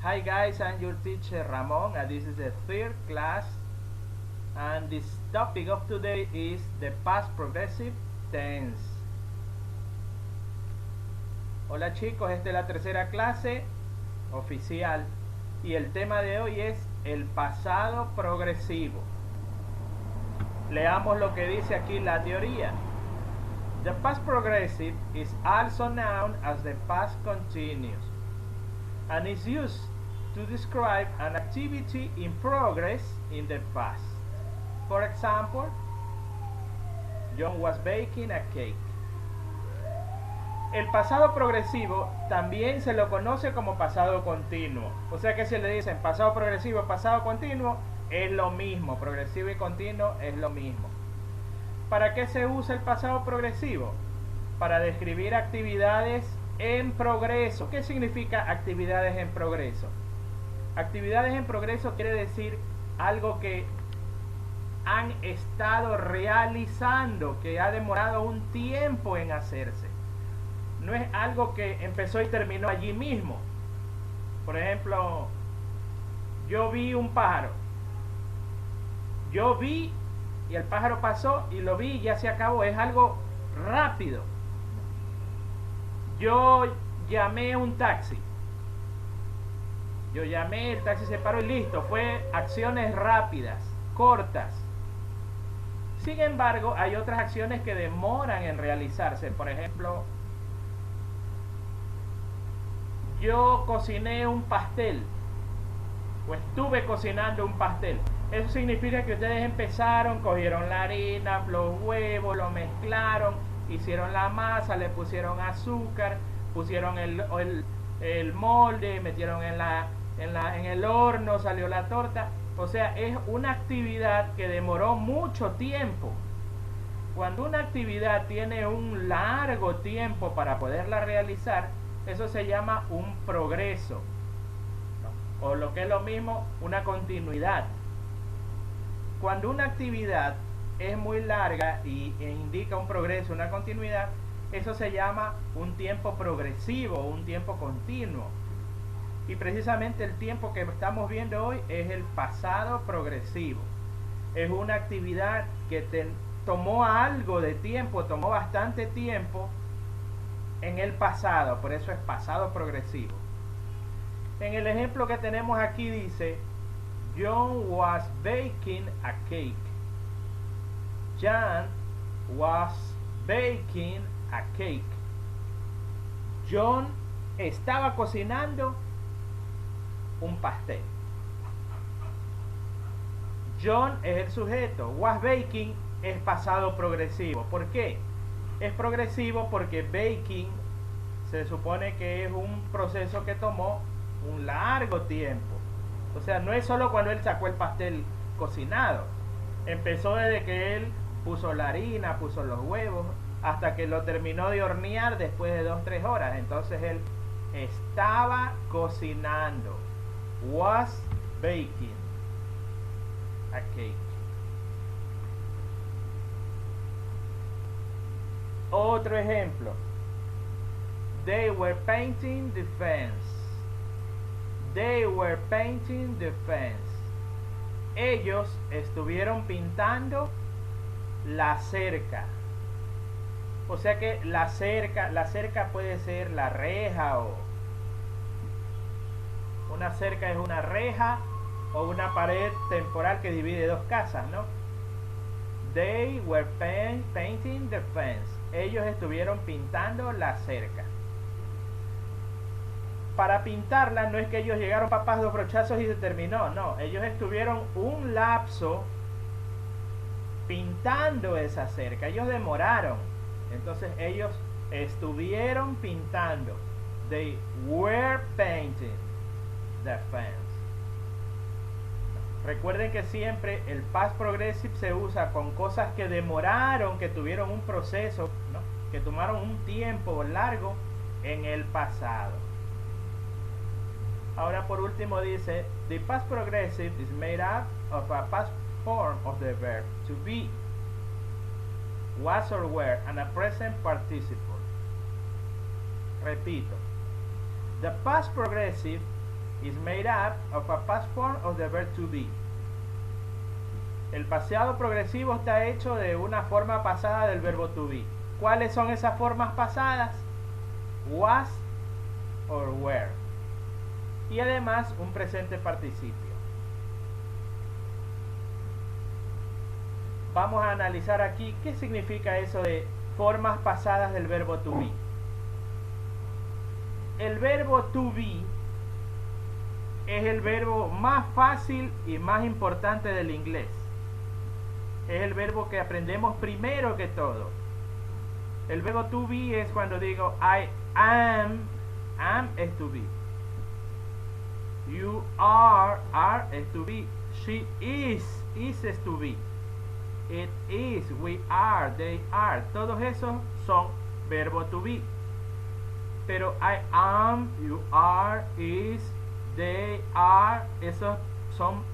Hi guys, I'm your teacher Ramon and this is the third class, and this topic of today is the past progressive tense. Hola chicos, esta es la tercera clase oficial y el tema de hoy es el pasado progresivo. Leamos lo que dice aquí la teoría. The past progressive is also known as the past continuous and is used to describe an activity in progress in the past. For example, John was baking a cake. El pasado progresivo también se lo conoce como pasado continuo. O sea que si le dicen pasado progresivo, pasado continuo, es lo mismo. Progresivo y continuo es lo mismo. ¿Para qué se usa el pasado progresivo? Para describir actividades en progreso. ¿Qué significa actividades en progreso? Actividades en progreso quiere decir algo que han estado realizando, que ha demorado un tiempo en hacerse. No es algo que empezó y terminó allí mismo. Por ejemplo, yo vi un pájaro. Yo vi y el pájaro pasó y lo vi y ya se acabó. Es algo rápido. Yo llamé a un taxi. Yo llamé, el taxi se paró y listo. Fue acciones rápidas, cortas. Sin embargo, hay otras acciones que demoran en realizarse. Por ejemplo, yo cociné un pastel o estuve cocinando un pastel. Eso significa que ustedes empezaron, cogieron la harina, los huevos, lo mezclaron, hicieron la masa, le pusieron azúcar, pusieron el molde, metieron en el horno, salió la torta. O sea, es una actividad que demoró mucho tiempo. Cuando una actividad tiene un largo tiempo para poderla realizar, eso se llama un progreso, o lo que es lo mismo, una continuidad. Cuando una actividad es muy larga e indica un progreso, una continuidad, eso se llama un tiempo progresivo, un tiempo continuo. Y precisamente el tiempo que estamos viendo hoy es el pasado progresivo. Es una actividad que tomó algo de tiempo, tomó bastante tiempo en el pasado, por eso es pasado progresivo. En el ejemplo que tenemos aquí dice, John was baking a cake. John was baking a cake. John estaba cocinando un pastel. John es el sujeto. Was baking es pasado progresivo. ¿Por qué? Es progresivo porque baking se supone que es un proceso que tomó un largo tiempo. O sea, no es solo cuando él sacó el pastel cocinado. Empezó desde que él puso la harina, puso los huevos, hasta que lo terminó de hornear después de 2-3 horas. Entonces él estaba cocinando. Was baking a cake. Otro ejemplo. They were painting the fence. They were painting the fence. Ellos estuvieron pintando la cerca. O sea que la cerca puede ser la reja, o una cerca es una reja o una pared temporal que divide dos casas, ¿no? They were painting the fence. Ellos estuvieron pintando la cerca. Para pintarla no es que ellos llegaron papás dos brochazos y se terminó, no, ellos estuvieron un lapso pintando esa cerca, ellos demoraron, entonces ellos estuvieron pintando. They were painting the fence. Recuerden que siempre el past progressive se usa con cosas que demoraron, que tuvieron un proceso, ¿no? Que tomaron un tiempo largo en el pasado. Ahora por último dice, the past progressive is made up of a past form of the verb to be, was or were, and a present participle. Repito, the past progressive is made up of a past form of the verb to be. El pasado progresivo está hecho de una forma pasada del verbo to be. ¿Cuáles son esas formas pasadas? Was or were. Y además un presente participio. Vamos a analizar aquí qué significa eso de formas pasadas del verbo to be. El verbo to be es el verbo más fácil y más importante del inglés. Es el verbo que aprendemos primero que todo. El verbo to be es cuando digo I am. Am es to be. You are es to be. She is es to be. It is, we are, they are. Todos esos son verbo to be. Pero I am, you are, is, they are, esos son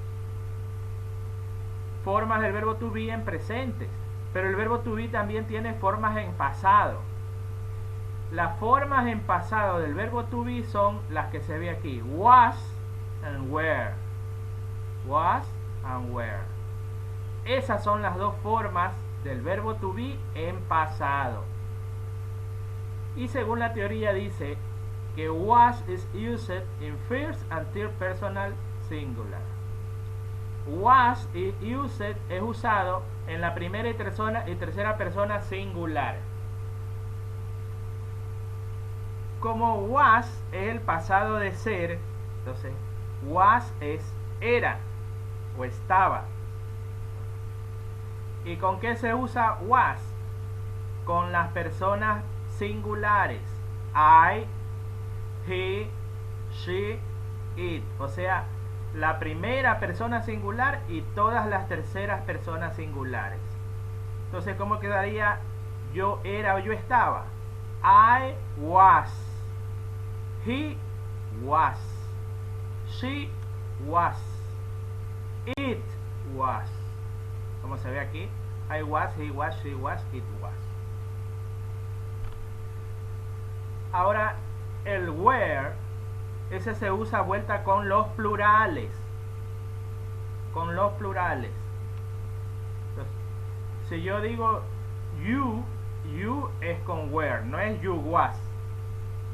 formas del verbo to be en presentes. Pero el verbo to be también tiene formas en pasado. Las formas en pasado del verbo to be son las que se ve aquí. Was and were. Was and were. Esas son las dos formas del verbo to be en pasado. Y según la teoría dice que was is used in first and third personal singular. Was is used es usado en la primera y tercera persona singular. Como was es el pasado de ser, entonces was es era o estaba. ¿Y con qué se usa was? Con las personas singulares. I, he, she, it. O sea, la primera persona singular y todas las terceras personas singulares. Entonces, ¿cómo quedaría yo era o yo estaba? I was. He was. She was. It was. Como se ve aquí, I was, he was, she was, it was. Ahora, el were, ese se usa vuelta con los plurales. Con los plurales. Entonces, si yo digo you es con were, no es you was.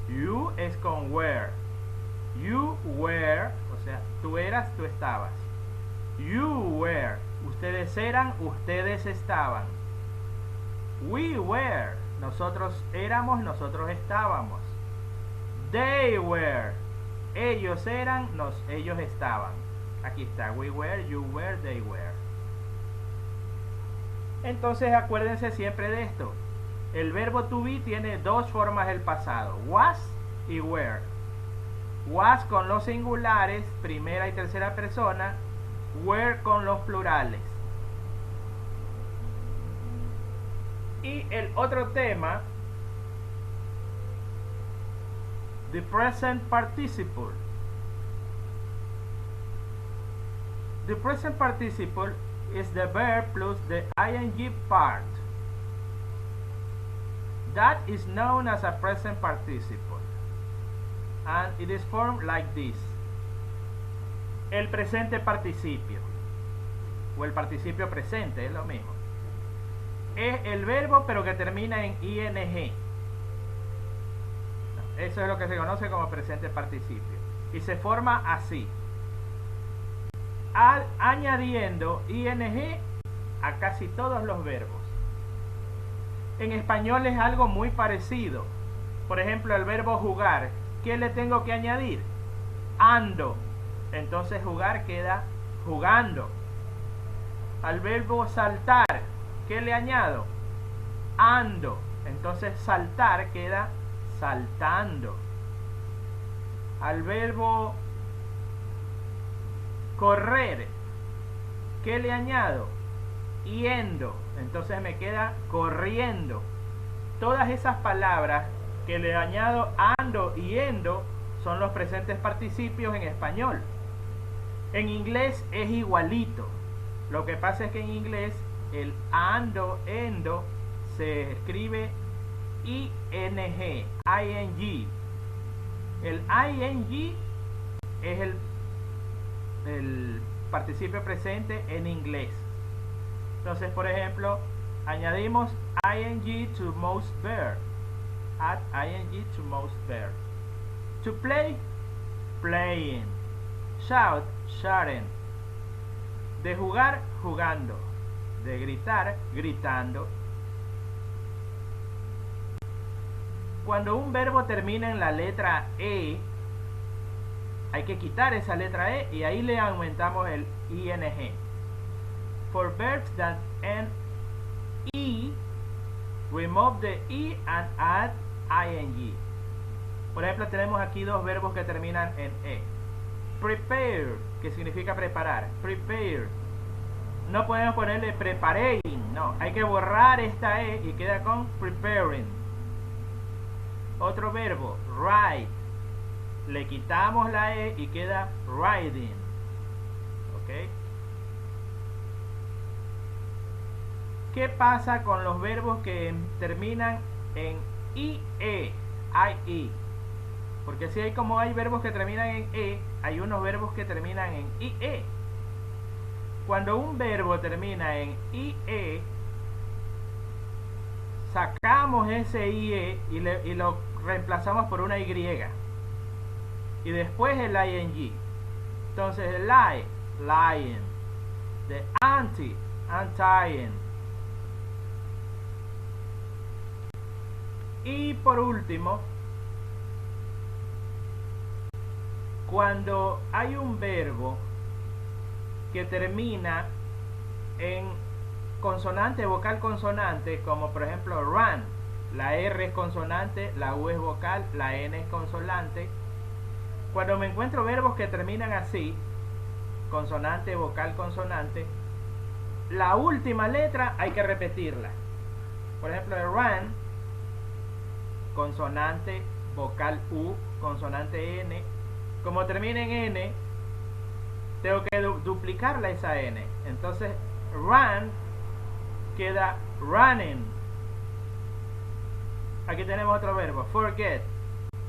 You es con were. You were, o sea, tú eras, tú estabas. You were. Ustedes eran, ustedes estaban. We were. Nosotros éramos, nosotros estábamos. They were. Ellos eran, ellos estaban. Aquí está. We were, you were, they were. Entonces acuérdense siempre de esto. El verbo to be tiene dos formas del pasado. Was y were. Was con los singulares, primera y tercera persona. Were con los plurales. Y el otro tema, the present participle. The present participle is the verb plus the ing part. That is known as a present participle. And it is formed like this. El presente participio o el participio presente es lo mismo. Es el verbo pero que termina en ing. Eso es lo que se conoce como presente participio. Y se forma así. Añadiendo ing a casi todos los verbos. En español es algo muy parecido. Por ejemplo, el verbo jugar. ¿Qué le tengo que añadir? Ando. Entonces jugar queda jugando. Al verbo saltar, ¿qué le añado? Ando. Entonces saltar queda saltando. Al verbo correr, ¿qué le añado? Yendo. Entonces me queda corriendo. Todas esas palabras que le añado ando y yendo son los presentes participios en español. En inglés es igualito. Lo que pasa es que en inglés el ando, endo, se escribe ing, ing. El ing es el participio presente en inglés. Entonces, por ejemplo, añadimos ing to most verb. Add ing to most verb. To play, playing. Shout, shouting. De jugar, jugando. De gritar, gritando. Cuando un verbo termina en la letra E, hay que quitar esa letra E y ahí le aumentamos el ing. For verbs that end E, remove the E and add ing. Por ejemplo, tenemos aquí dos verbos que terminan en E. Prepare, que significa preparar. Prepare. No podemos ponerle preparing, no. Hay que borrar esta E y queda con preparing. Otro verbo, write. Le quitamos la E y queda writing. ¿Ok? ¿Qué pasa con los verbos que terminan en IE? IE. Porque si hay como hay verbos que terminan en E, hay unos verbos que terminan en IE. Cuando un verbo termina en IE, sacamos ese IE y lo reemplazamos por una Y. Y después el ing. Entonces el lie, lying. The anti, antying. Y por último, cuando hay un verbo que termina en consonante, vocal, consonante, como por ejemplo run, la R es consonante, la U es vocal, la N es consonante. Cuando me encuentro verbos que terminan así, consonante, vocal, consonante, la última letra hay que repetirla. Por ejemplo, run, consonante, vocal U, consonante N. Como termina en N, tengo que duplicarla esa N. Entonces, run queda running. Aquí tenemos otro verbo, forget.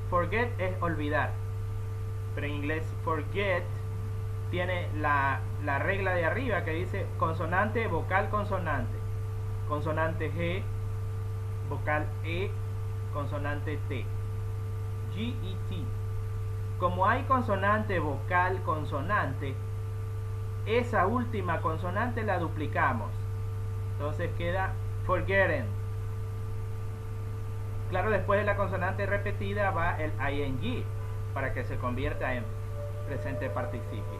Forget es olvidar. Pero en inglés, forget tiene la regla de arriba que dice consonante, vocal, consonante. Consonante G, vocal E, consonante T. G y T. Como hay consonante, vocal, consonante, esa última consonante la duplicamos. Entonces queda forgetting. Claro, después de la consonante repetida va el ing para que se convierta en presente participio.